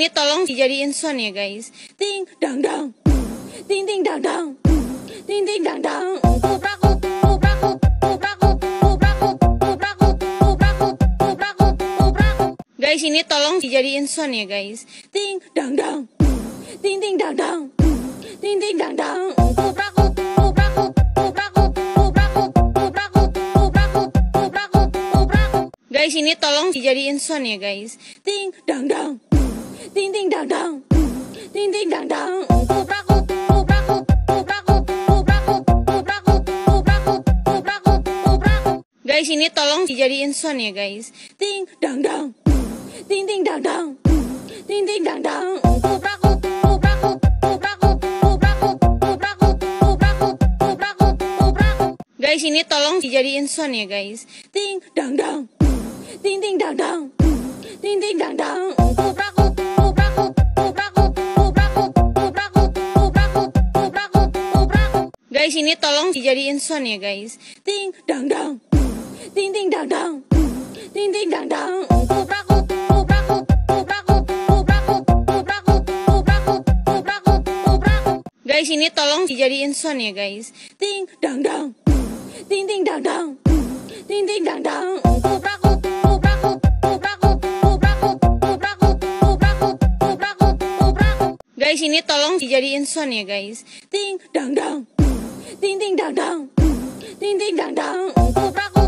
ini tolong dijadiin sound ya guys. Ting dang dang, ting ting dang dang, ting ting dang dang. Kuprakut, kuprakut, kuprakut, kuprakut, kuprakut, kuprakut, kuprakut, kuprakut. Guys, ini tolong dijadiin sound ya guys. Ting dang dang, ting ting dang dang, ting ting dang dang. Kuprakut, kuprakut, kuprakut, kuprakut, kuprakut, kuprakut, kuprakut, kuprakut. Guys, ini tolong dijadiin sound ya guys. Ting dang dang, ting ting dang dang, ting ting dang dang. Kuprakut, kuprakut, kuprakut, kuprakut, kuprakut, kuprakut, kuprakut, kuprakut. Guys, ini tolong dijadiin sound ya guys. Ting dang dang, ting ting dang dang, ting ting dang dang. Kuprakut, kuprakut, kuprakut, kuprakut, kuprakut, kuprakut, kuprakut, kuprakut. Guys, ini tolong dijadiin sound ya guys. Ting dang dang, ting ting dang dang, ting ting dang dang. Kuprakut, kuprakut, kuprakut, kuprakut, kuprakut, kuprakut, kuprakut, kuprakut. Guys, ini tolong dijadiin sound ya guys. Ting dang dang, ting ting dang dang, ting ting dang dang. Kuprakut, kuprakut, kuprakut, kuprakut, kuprakut, kuprakut, kuprakut, kuprakut. Guys, ini tolong dijadiin sound ya guys. Ting dang dang, ting ting dang dang, ting ting dang dang. Kuprakut, kuprakut, kuprakut, kuprakut, kuprakut, kuprakut, kuprakut, kuprakut. Guys, ini tolong dijadiin sound ya guys. Ting dang dang, ting ting dang dang, ting ting dang dang. Kuprakut.